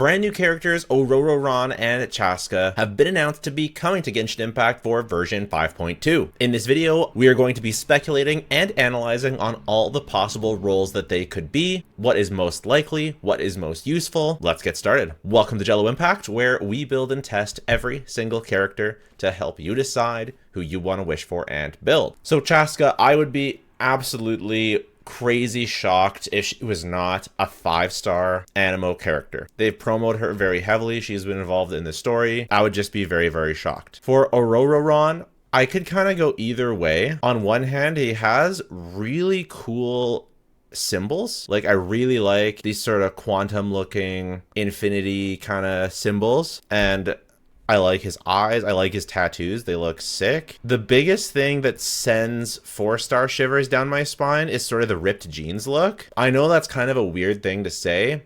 brand new characters Ororon and Chasca have been announced to be coming to Genshin Impact for version 5.2. In this video, we are going to be speculating and analyzing on all the possible roles that they could be, what is most likely, what is most useful. Let's get started. Welcome to Jello Impact, where we build and test every single character to help you decide who you want to wish for and build. So Chasca, I would be absolutely crazy shocked if she was not a 5-star Anemo character. They've promoted her very heavily. She's been involved in the story. I would just be very, very shocked. For Ororon, I could kind of go either way. On one hand, he has really cool symbols. Like, I really like these sort of quantum looking infinity kind of symbols, and I like his eyes. I like his tattoos. They look sick. The biggest thing that sends 4-star shivers down my spine is sort of the ripped jeans look. I know that's kind of a weird thing to say,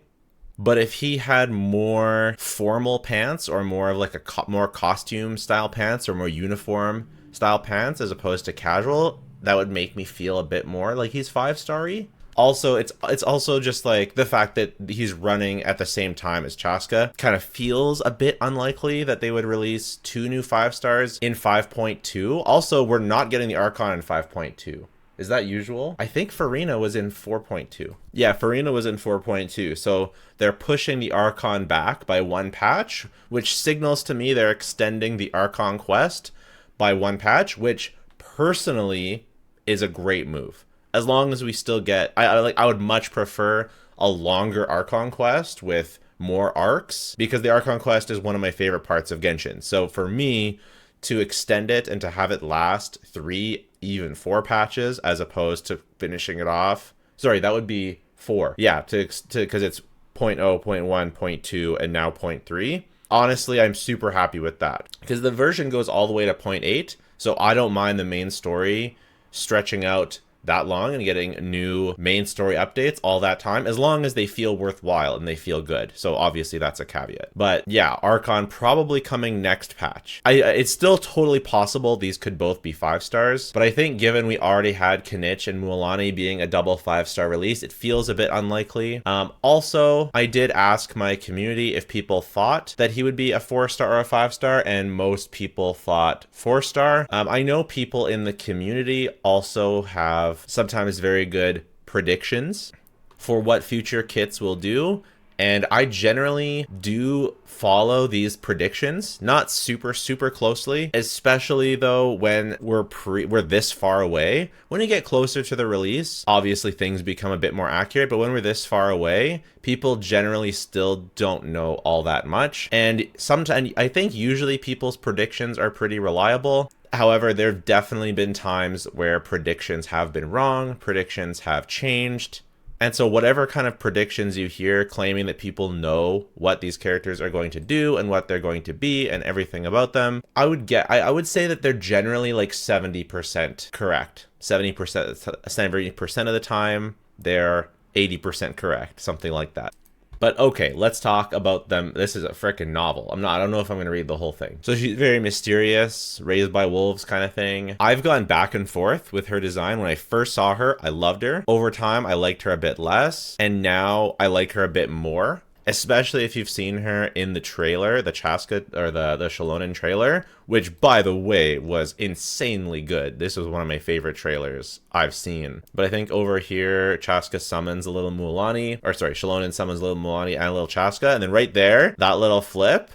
but if he had more formal pants, or more of like a more costume style pants, or more uniform style pants as opposed to casual, that would make me feel a bit more like he's 5-star-y. Also, it's also just like the fact that he's running at the same time as Chasca kind of feels a bit unlikely that they would release 2 new 5-stars in 5.2. Also, we're not getting the Archon in 5.2. Is that usual? I think Farina was in 4.2. Yeah, Farina was in 4.2. So they're pushing the Archon back by 1 patch, which signals to me they're extending the Archon quest by 1 patch, which personally is a great move. As long as we still get, I would much prefer a longer Archon quest with more arcs, because the Archon quest is one of my favorite parts of Genshin. So for me, to extend it and to have it last 3, even 4 patches, as opposed to finishing it off. Sorry, that would be 4. Yeah, because it's 0.0, 0.1, 0.2, and now 0.3. Honestly, I'm super happy with that, because the version goes all the way to 0.8. So I don't mind the main story stretching out that long and getting new main story updates all that time, as long as they feel worthwhile and they feel good. So obviously that's a caveat. But yeah, Archon probably coming next patch. It's still totally possible these could both be 5-stars, but I think given we already had Kinich and Mualani being a double 5-star release, it feels a bit unlikely. Also, I did ask my community if people thought that he would be a 4-star or a 5-star, and most people thought 4-star. I know people in the community also have sometimes very good predictions for what future kits will do, and I generally do follow these predictions, not super closely, especially though when we're this far away. When you get closer to the release, obviously things become a bit more accurate, but when we're this far away, people generally still don't know all that much, and sometimes I think usually people's predictions are pretty reliable. However, there have definitely been times where predictions have been wrong, predictions have changed. And so whatever kind of predictions you hear claiming that people know what these characters are going to do and what they're going to be and everything about them, I would say that they're generally like 70% correct. 70% of the time, they're 80% correct, something like that. But okay, let's talk about them. This is a freaking novel. I don't know if I'm going to read the whole thing. So she's very mysterious, raised by wolves kind of thing. I've gone back and forth with her design. When I first saw her, I loved her. Over time, I liked her a bit less. And now I like her a bit more. Especially if you've seen her in the trailer, the Chasca, or the Xilonen trailer, which, by the way, was insanely good. This was one of my favorite trailers I've seen. But I think over here, Chasca summons a little Mualani, or sorry, Xilonen summons a little Mualani and a little Chasca, and then right there, that little flip,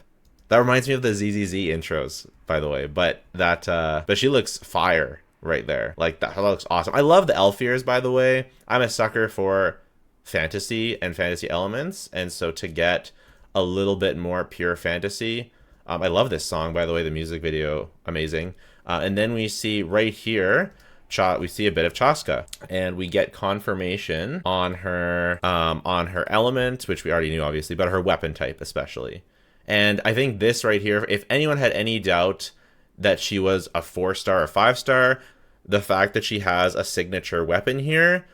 that reminds me of the ZZZ intros, by the way. But she looks fire right there. Like, that looks awesome. I love the elf ears, by the way. I'm a sucker for fantasy and fantasy elements, and so to get a little bit more pure fantasy, I love this song, by the way. The music video, amazing. And then we see right here, we see a bit of Chasca, and we get confirmation on her element, which we already knew obviously, but her weapon type especially. And I think this right here, if anyone had any doubt that she was a 4-star or 5-star, the fact that she has a signature weapon here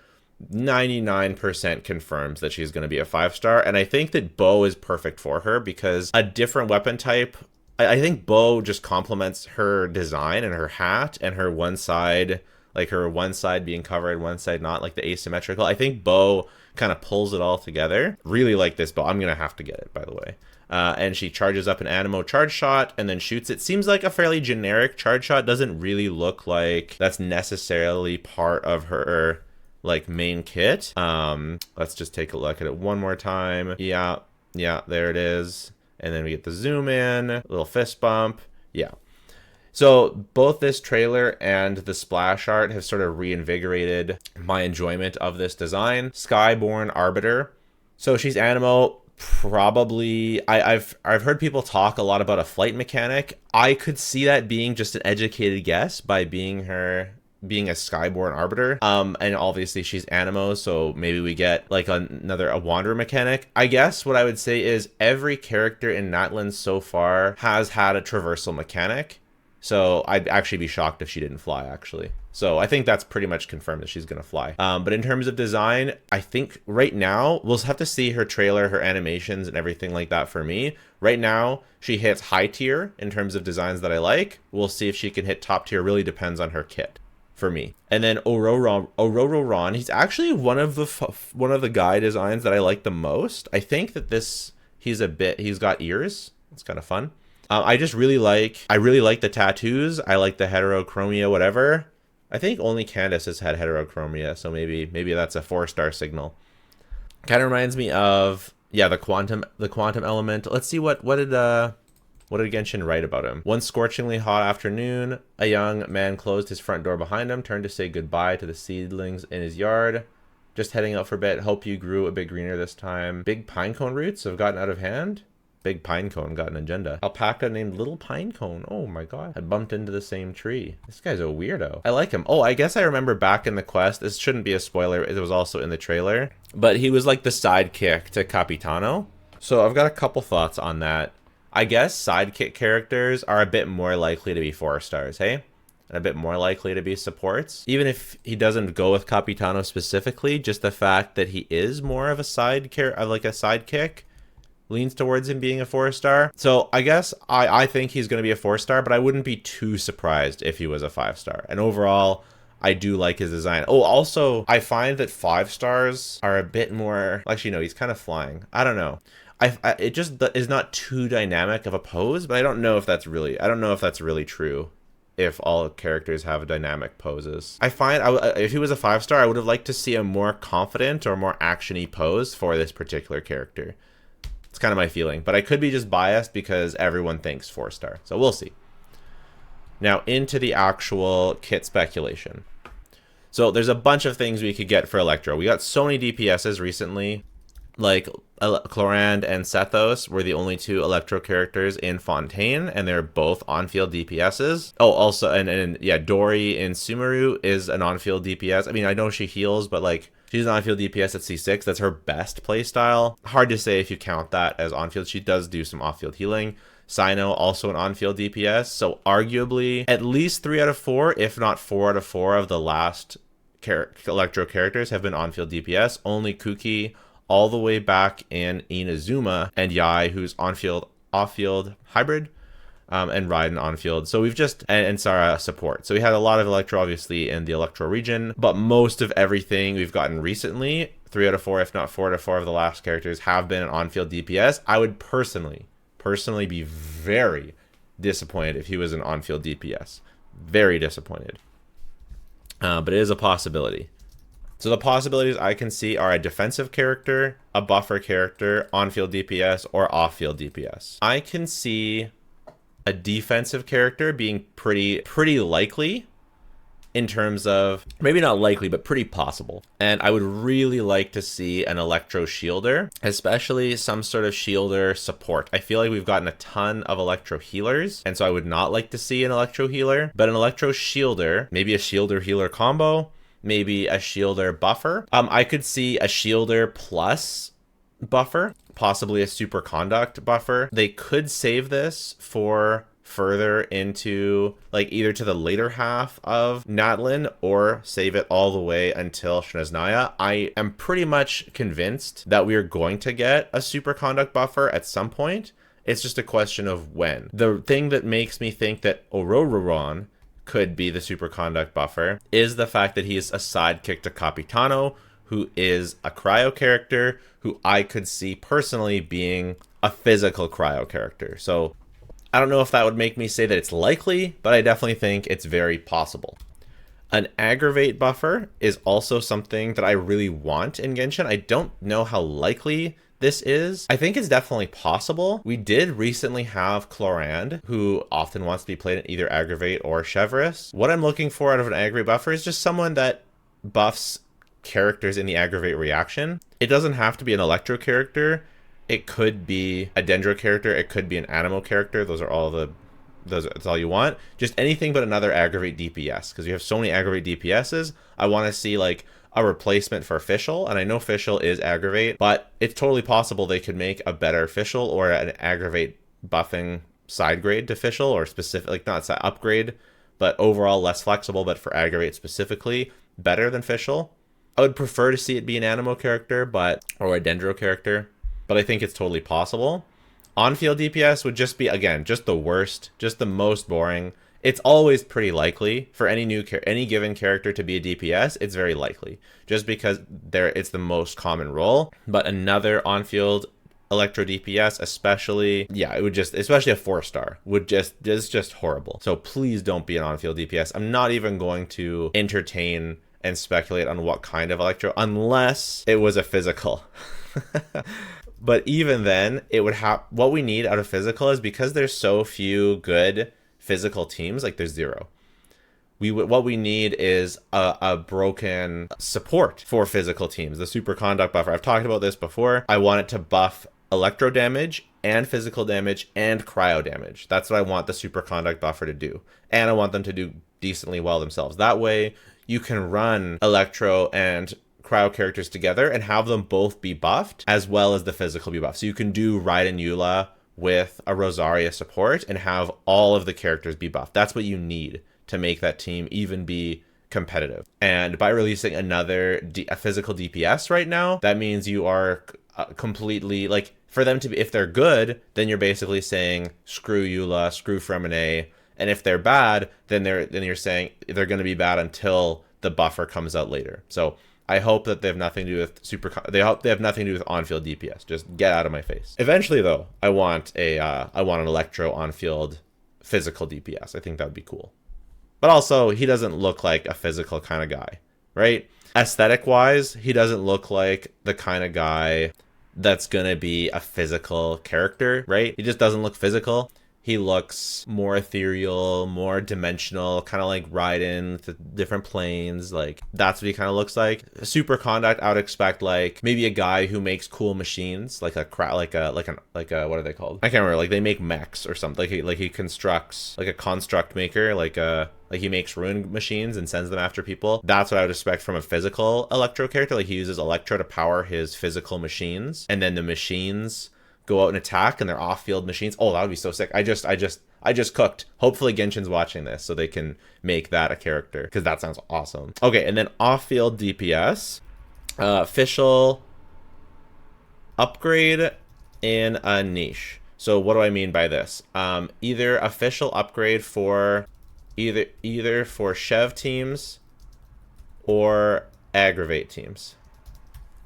99% confirms that she's going to be a 5-star. And I think that bow is perfect for her, because a different weapon type, I think bow just complements her design and her hat and her one side like her one side being covered, one side not, like the asymmetrical. I think bow kind of pulls it all together. Really like this bow. I'm gonna have to get it, by the way. And she charges up an Anemo charge shot and then shoots it. Seems like a fairly generic charge shot. Doesn't really look like that's necessarily part of her like main kit. Let's just take a look at it one more time. Yeah, there it is. And then we get the zoom in, a little fist bump. Yeah. So both this trailer and the splash art have sort of reinvigorated my enjoyment of this design. Skyborn Arbiter. So she's Anemo. Probably I've heard people talk a lot about a flight mechanic. I could see that being just an educated guess by being a Skyborn Arbiter. And obviously she's Anemo, so maybe we get like a wanderer mechanic. I guess what I would say is every character in Natlan so far has had a traversal mechanic. So I'd actually be shocked if she didn't fly, actually. So I think that's pretty much confirmed that she's going to fly. But in terms of design, I think right now, we'll have to see her trailer, her animations, and everything like that for me. Right now, she hits high tier in terms of designs that I like. We'll see if she can hit top tier. Really depends on her kit for me. And then Ororon, he's actually one of the guy designs that I like the most. I think that he's got ears. It's kind of fun. I really like the tattoos. I like the heterochromia, whatever. I think only Candace has had heterochromia, so maybe that's a 4-star signal. Kind of reminds me of the quantum element. Let's see what did Genshin write about him. One scorchingly hot afternoon, a young man closed his front door behind him, turned to say goodbye to the seedlings in his yard. Just heading out for a bit. Hope you grew a bit greener this time. Big pinecone roots have gotten out of hand. Big pinecone got an agenda. Alpaca named Little Pinecone. Oh my god. Had bumped into the same tree. This guy's a weirdo. I like him. Oh, I guess I remember back in the quest. This shouldn't be a spoiler. It was also in the trailer. But he was like the sidekick to Capitano. So I've got a couple thoughts on that. I guess sidekick characters are a bit more likely to be 4-stars, hey? And a bit more likely to be supports. Even if he doesn't go with Capitano specifically, just the fact that he is more of a sidekick leans towards him being a 4-star. So I guess I think he's going to be a 4-star, but I wouldn't be too surprised if he was a 5-star. And overall, I do like his design. Oh, also, I find that 5-stars are a bit more... Actually, no, he's kind of flying. I don't know. It just is not too dynamic of a pose, but I don't know if that's really true. If all characters have dynamic poses. I find if he was a 5-star, I would have liked to see a more confident or more action-y pose for this particular character. It's kind of my feeling, but I could be just biased because everyone thinks 4-star. So we'll see. Now into the actual kit speculation. So there's a bunch of things we could get for Electro. We got so many DPSs recently. Like Clorand and Sethos were the only 2 Electro characters in Fontaine, and they're both on-field DPSs. Oh, also, and yeah, Dori in Sumeru is an on-field DPS. I mean, I know she heals, but like, she's an on-field DPS at C6. That's her best playstyle. Hard to say if you count that as on-field. She does do some off-field healing. Sino, also an on-field DPS. So arguably, at least 3 out of 4, if not 4 out of 4 of the last Electro characters have been on-field DPS. Only Kuki, all the way back in Inazuma, and Yai, who's on-field, off-field hybrid, and Raiden on-field. So we've just, and Sara support. So we had a lot of Electro, obviously, in the Electro region, but most of everything we've gotten recently, 3 out of 4, if not 4 out of 4 of the last characters have been an on-field DPS. I would personally be very disappointed if he was an on-field DPS. Very disappointed. But it is a possibility. So the possibilities I can see are a defensive character, a buffer character, on-field DPS, or off-field DPS. I can see a defensive character being pretty likely in terms of, maybe not likely, but pretty possible. And I would really like to see an Electro Shielder, especially some sort of Shielder support. I feel like we've gotten a ton of Electro Healers, and so I would not like to see an Electro Healer, but an Electro Shielder, maybe a Shielder Healer combo, maybe a Shielder buffer. I could see a Shielder plus buffer, possibly a super conduct buffer. They could save this for further into like either to the later half of Natlan or save it all the way until Shenhe. I am pretty much convinced that we are going to get a super conduct buffer at some point. It's just a question of when. The thing that makes me think that Ororon could be the superconduct buffer is the fact that he is a sidekick to Capitano, who is a cryo character who I could see personally being a physical cryo character. So I don't know if that would make me say that it's likely, but I definitely think it's very possible. An aggravate buffer is also something that I really want in Genshin. I don't know how likely this is. I think it's definitely possible. We did recently have Chlorand, who often wants to be played in either aggravate or Chevreuse. What I'm looking for out of an aggravate buffer is just someone that buffs characters in the aggravate reaction. It doesn't have to be an Electro character. It could be a Dendro character. It could be an Anemo character. That's all you want. Just anything but another aggravate DPS, because you have so many aggravate DPSs. I want to see like a replacement for Fischl, and I know Fischl is aggravate, but it's totally possible they could make a better Fischl or an aggravate buffing side grade to Fischl, or specific, like not side upgrade, but overall less flexible, but for aggravate specifically better than Fischl. I would prefer to see it be an Anemo character, or a Dendro character, but I think it's totally possible. On-field DPS would just be, again, just the worst, just the most boring. It's always pretty likely for any given character to be a DPS. It's very likely just because it's the most common role. But another on-field Electro DPS, especially a 4-star is just horrible. So please don't be an on-field DPS. I'm not even going to entertain and speculate on what kind of Electro unless it was a physical. But even then, it would have what we need out of physical is because there's so few good physical teams, like there's zero. What we need is a broken support for physical teams. The superconduct buffer. I've talked about this before. I want it to buff electro damage and physical damage and cryo damage. That's what I want the superconduct buffer to do. And I want them to do decently well themselves. That way you can run electro and cryo characters together and have them both be buffed as well as the physical be buffed. So you can do Raiden Eula with a Rosaria support and have all of the characters be buffed. That's what you need to make that team even be competitive. And by releasing a physical DPS right now, that means you are completely, like, for them to be, if they're good, then you're basically saying screw Eula, screw Fremine, and if they're bad, then you're saying they're going to be bad until the buffer comes out later. So I hope that they have nothing to do with they have nothing to do with on-field DPS. Just get out of my face. Eventually, though, I want an Electro on-field physical DPS. I think that would be cool. But also, he doesn't look like a physical kind of guy, right? Aesthetic-wise, he doesn't look like the kind of guy that's gonna be a physical character, right? He just doesn't look physical. He looks more ethereal, more dimensional, kind of like Raiden, the different planes. Like, that's what he kind of looks like. Superconduct, I would expect like maybe a guy who makes cool machines, like a what are they called? I can't remember. Like they make mechs or something. Like he constructs, like a construct maker, like he makes rune machines and sends them after people. That's what I would expect from a physical Electro character. Like he uses Electro to power his physical machines, and then the machines go out and attack, and they're off-field machines. Oh, that would be so sick. I just cooked. Hopefully Genshin's watching this so they can make that a character, because that sounds awesome. Okay, and then off-field DPS. Official upgrade in a niche. So what do I mean by this? Either official upgrade for either for Chev teams or aggravate teams,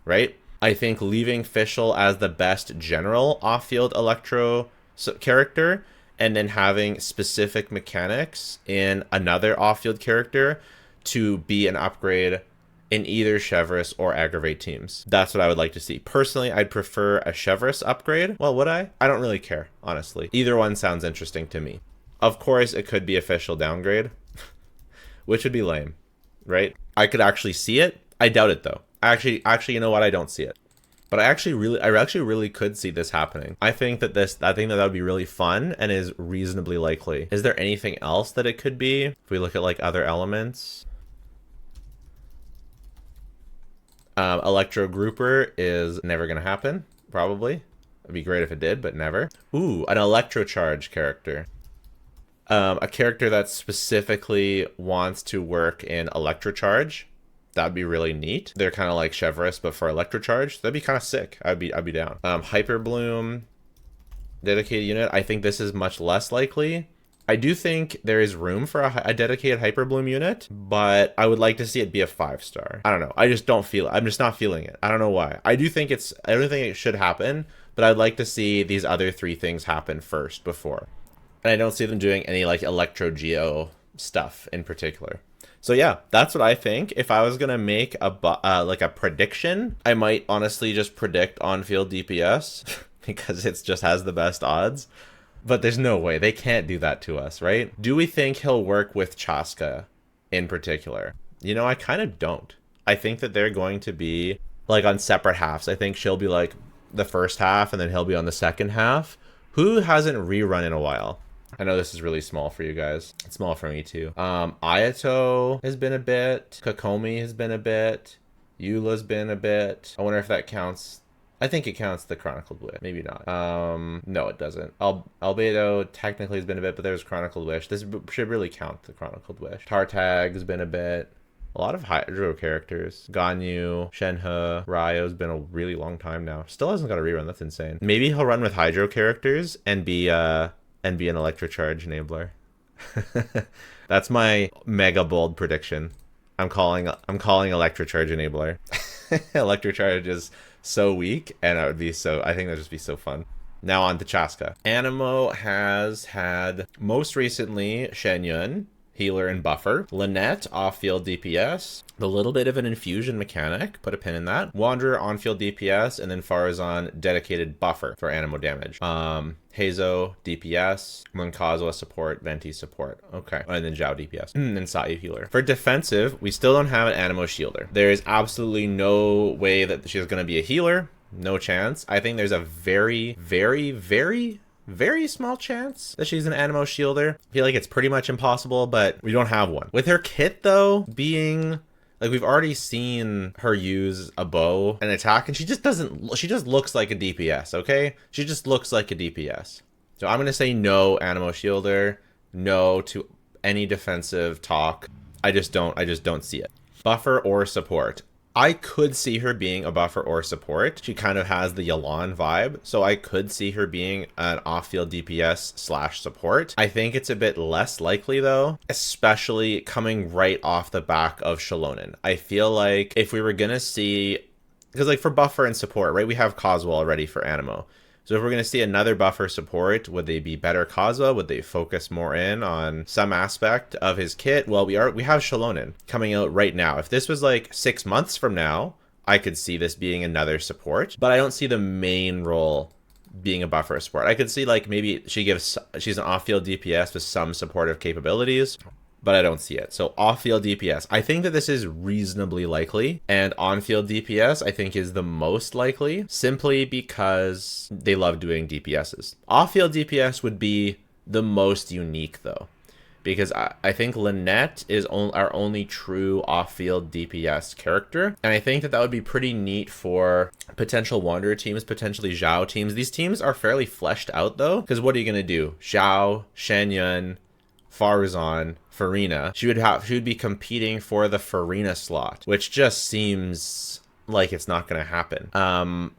right? I think leaving Fischl as the best general off-field Electro character and then having specific mechanics in another off-field character to be an upgrade in either Chevreuse or aggravate teams. That's what I would like to see. Personally, I'd prefer a Chevreuse upgrade. Well, would I? I don't really care, honestly. Either one sounds interesting to me. Of course, it could be a Fischl downgrade, which would be lame, right? I could actually see it. I doubt it, though. Actually, you know what? I don't see it, but I actually really could see this happening. I think that would be really fun and is reasonably likely. Is there anything else that it could be? If we look at like other elements, Electro Grouper is never gonna happen. Probably, it'd be great if it did, but never. Ooh, an Electro Charge character. A character that specifically wants to work in Electro Charge. That'd be really neat. They're kind of like Chevreuse, but for Electro Charge. That'd be kind of sick. I'd be down. Hyper Bloom, dedicated unit. I think this is much less likely. I do think there is room for a dedicated Hyper Bloom unit, but I would like to see it be a 5-star. I don't know. I just don't feel it. I'm just not feeling it. I don't know why. I don't think it should happen, but I'd like to see these other 3 things happen first before. And I don't see them doing any like Electro Geo stuff in particular. So yeah, that's what I think. If I was gonna make like a prediction, I might honestly just predict on-field DPS because it just has the best odds. But there's no way. They can't do that to us, right? Do we think he'll work with Chasca in particular? You know, I kind of don't. I think that they're going to be like on separate halves. I think she'll be like the first half and then he'll be on the second half. Who hasn't rerun in a while? I know this is really small for you guys. It's small for me too. Ayato has been a bit. Kokomi has been a bit. Eula's been a bit. I wonder if that counts. I think it counts the Chronicled Wish. Maybe not. No, it doesn't. Albedo technically has been a bit, but there's Chronicled Wish. This should really count the Chronicled Wish. Tartag has been a bit. A lot of Hydro characters. Ganyu, Shenhe, Ryo's been a really long time now. Still hasn't got a rerun. That's insane. Maybe he'll run with Hydro characters and be an Electrocharge enabler. That's my mega bold prediction. I'm calling Electrocharge enabler. Electrocharge is so weak, and I think that'd just be so fun. Now on to Chasca. Anemo has had most recently Shenyun, healer and buffer. Lynette, off-field DPS. A little bit of an infusion mechanic, put a pin in that. Wanderer, on-field DPS, and then Farazan, dedicated buffer for Anemo damage. Heizo, DPS. Munkazo, support. Venti, support. Okay. And then Zhao, DPS. And Sayu, healer. For defensive, we still don't have an Anemo shielder. There is absolutely no way that she's going to be a healer. No chance. I think there's a very, very, very, very small chance that she's an Anemo shielder. I feel like it's pretty much impossible, but we don't have one. With her kit, though, being... like, we've already seen her use a bow and attack, and she just looks like a DPS, okay? She just looks like a DPS. So I'm going to say no Anemo shielder, no to any defensive talk. I just don't see it. Buffer or support. I could see her being a buffer or support. She kind of has the Yelan vibe, so I could see her being an off-field DPS / support. I think it's a bit less likely though, especially coming right off the back of Shalonen. I feel like if we were gonna see, because like for buffer and support, right, we have Kazuha already for Anemo. So if we're going to see another buffer support, would they be better Kazuha? Would they focus more in on some aspect of his kit? Well, we have Shalonen coming out right now. If this was like 6 months from now, I could see this being another support, but I don't see the main role being a buffer or support. I could see like maybe she's an off-field DPS with some supportive capabilities, but I don't see it. So off-field DPS, I think that this is reasonably likely, and on-field DPS I think is the most likely, simply because they love doing DPSs. Off-field DPS would be the most unique though, because I think Lynette is our only true off-field DPS character, and I think that would be pretty neat for potential Wanderer teams, potentially Zhao teams. These teams are fairly fleshed out though, because what are you going to do? Zhao, Shenyun, Farazan, Farina. She would be competing for the Farina slot, which just seems like it's not going to happen.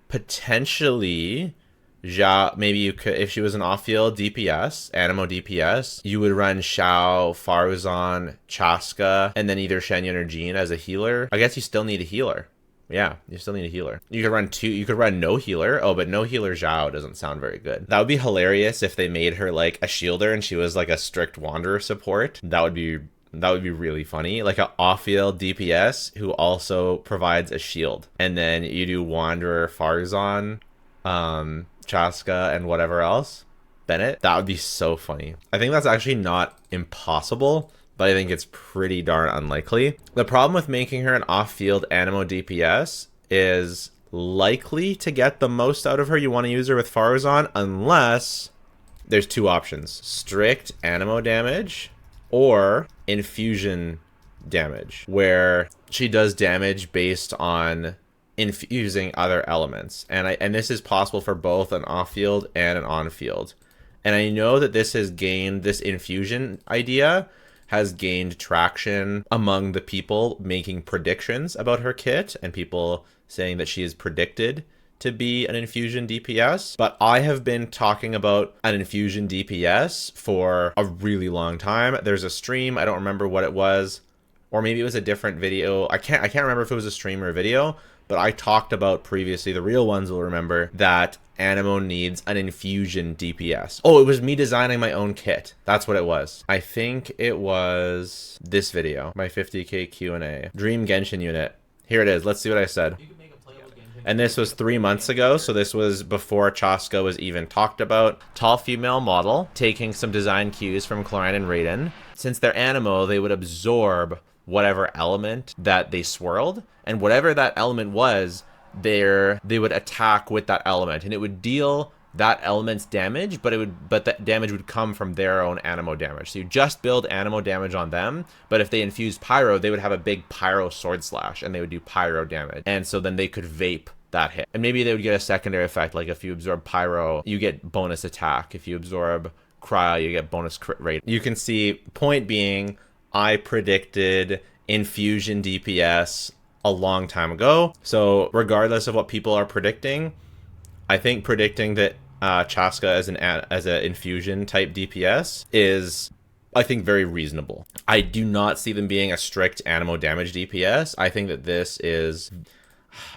Potentially, maybe you could, if she was an off-field DPS, Anemo DPS, you would run Xiao, Farazan, Chasca, and then either Shenyun or Jean as a healer. I guess you still need a healer. Yeah, you still need a healer. You could run no healer. Oh, but no healer Zhao doesn't sound very good. That would be hilarious if they made her like a shielder and she was like a strict Wanderer support. That would be really funny. Like an off-field DPS who also provides a shield. And then you do Wanderer, Farazan, Chasca, and whatever else. Bennett. That would be so funny. I think that's actually not impossible, but I think it's pretty darn unlikely. The problem with making her an off-field Anemo DPS is likely to get the most out of her. You want to use her with Farazan unless there's 2 options. Strict Anemo damage or infusion damage, where she does damage based on infusing other elements. And this is possible for both an off-field and an on-field. And I know that this infusion idea has gained traction among the people making predictions about her kit, and people saying that she is predicted to be an infusion DPS, but I have been talking about an infusion DPS for a really long time. There's a stream, I don't remember what it was, or maybe it was a different video. I can't remember if it was a stream or a video, but I talked about previously, the real ones will remember, that Anemo needs an infusion DPS. Oh, it was me designing my own kit. That's what it was. I think it was this video, my 50k Q&A. Dream Genshin unit. Here it is. Let's see what I said. And this was 3 months ago, so this was before Chasca was even talked about. Tall female model, taking some design cues from Cloran and Raiden. Since they're Anemo, they would absorb whatever element that they swirled, and whatever that element was, they would attack with that element, and it would deal that element's damage, but the damage would come from their own Anemo damage. So you just build Anemo damage on them, but if they infused Pyro, they would have a big Pyro sword slash, and they would do Pyro damage, and so then they could vape that hit. And maybe they would get a secondary effect, like if you absorb Pyro, you get bonus attack. If you absorb Cryo, you get bonus crit rate. You can see, point being, I predicted infusion DPS a long time ago. So regardless of what people are predicting, I think predicting that Chasca as an infusion type DPS is, I think, very reasonable. I do not see them being a strict Anemo damage DPS. I think that this is,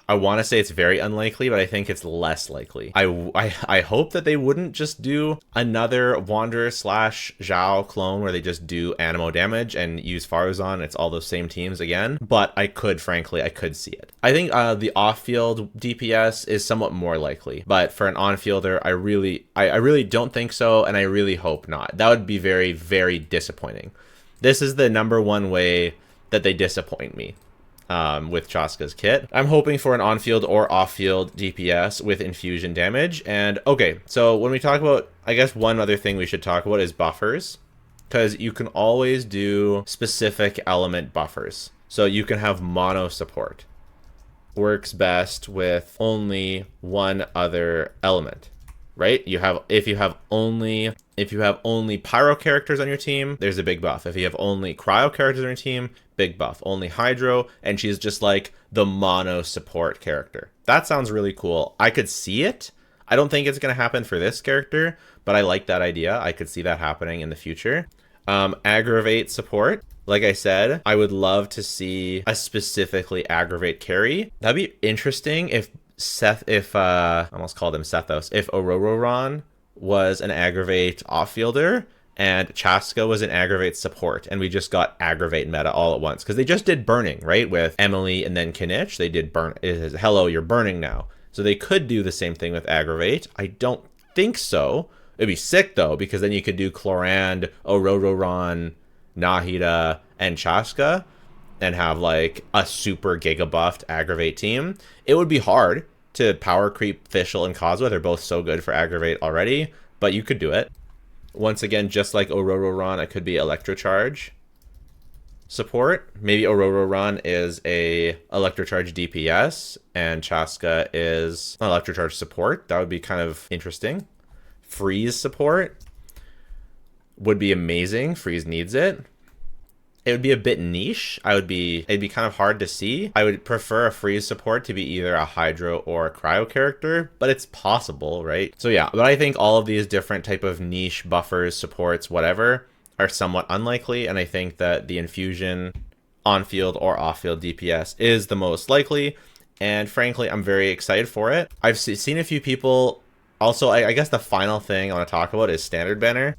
I want to say it's very unlikely, but I think it's less likely. I hope that they wouldn't just do another Wanderer / Zhao clone where they just do Anemo damage and use Faruzan. It's all those same teams again, but frankly, I could see it. I think the off-field DPS is somewhat more likely, but for an on-fielder, I really don't think so, and I really hope not. That would be very, very disappointing. This is the #1 way that they disappoint me. With Chasca's kit. I'm hoping for an on-field or off-field DPS with infusion damage. And okay, so when we talk about, I guess one other thing we should talk about is buffers, because you can always do specific element buffers. So you can have mono support. Works best with only one other element, right? If you have only Pyro characters on your team, there's a big buff. If you have only Cryo characters on your team, big buff. Only Hydro, and she's just like the mono support character. That sounds really cool. I could see it. I don't think it's going to happen for this character, but I like that idea. I could see that happening in the future. Aggravate support. Like I said, I would love to see a specifically aggravate carry. That'd be interesting if I almost called him Sethos, if Ororon was an aggravate off-fielder and Chasca was an aggravate support, and we just got aggravate meta all at once, because they just did burning, right? With Emily and then Kinich, they did burn. It is, hello, you're burning now. So they could do the same thing with aggravate. I don't think so. It'd be sick though, because then you could do Clorand, Ororon, Nahida, and Chasca, and have like a super giga buffed aggravate team. It would be hard to power creep Fischl and Kozwa. They're both so good for aggravate already, but you could do it. Once again, just like Ororon, it could be Electrocharge support. Maybe Ororon is a Electrocharge DPS and Chasca is an Electrocharge support. That would be kind of interesting. Freeze support would be amazing. Freeze needs it. It would be a bit niche. It'd be kind of hard to see. I would prefer a freeze support to be either a Hydro or a Cryo character, but it's possible, right? So yeah, but I think all of these different type of niche buffers, supports, whatever, are somewhat unlikely, and I think that the infusion on-field or off-field DPS is the most likely, and frankly, I'm very excited for it. I've seen a few people, also, I guess the final thing I want to talk about is standard banner.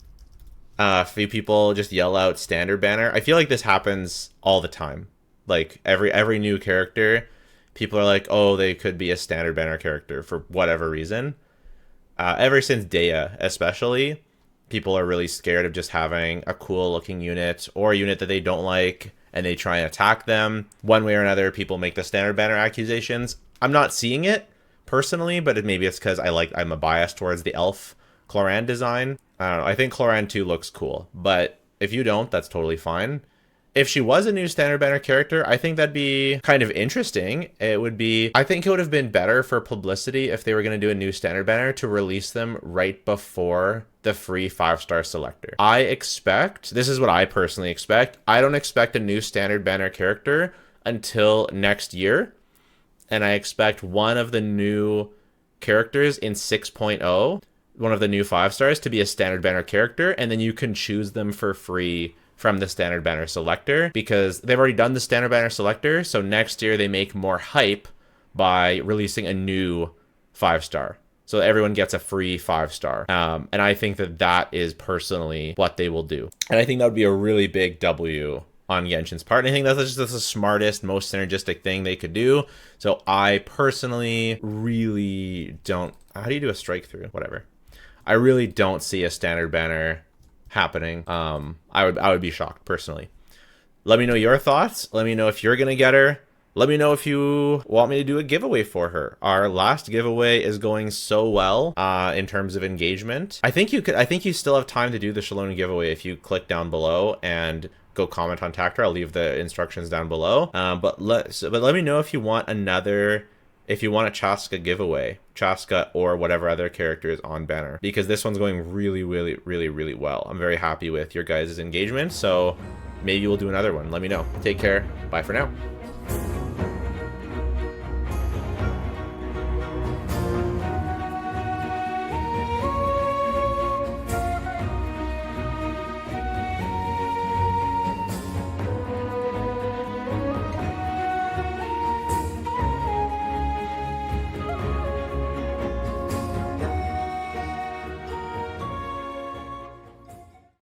A few people just yell out standard banner. I feel like this happens all the time. Like every new character, people are like, oh, they could be a standard banner character for whatever reason. Ever since Dea, especially, people are really scared of just having a cool looking unit or a unit that they don't like, and they try and attack them. One way or another, people make the standard banner accusations. I'm not seeing it personally, but maybe it's because I'm a bias towards the elf Clorand design. I don't know. I think Clorand 2 looks cool, but if you don't, that's totally fine. If she was a new standard banner character, I think that'd be kind of interesting. I think it would have been better for publicity if they were going to do a new standard banner to release them right before the free 5-star selector. This is what I personally expect. I don't expect a new standard banner character until next year. And I expect one of the new characters in 6.0, one of the new 5-stars, to be a standard banner character, and then you can choose them for free from the standard banner selector, because they've already done the standard banner selector, so next year they make more hype by releasing a new 5-star. So everyone gets a free 5-star. And I think that that is personally what they will do. And I think that would be a really big W on Genshin's part. And I think that's the smartest, most synergistic thing they could do. So I personally really don't... How do you do a strike through? Whatever. I really don't see a standard banner happening. I would be shocked, personally. Let me know your thoughts. Let me know if you're going to get her. Let me know if you want me to do a giveaway for her. Our last giveaway is going so well in terms of engagement. I think you still have time to do the Shalom giveaway if you click down below and go comment on Tactor. I'll leave the instructions down below. But let me know if you want a Chasca giveaway, Chasca or whatever other character is on banner, because this one's going really, really, really, really well. I'm very happy with your guys' engagement, so maybe we'll do another one. Let me know. Take care. Bye for now.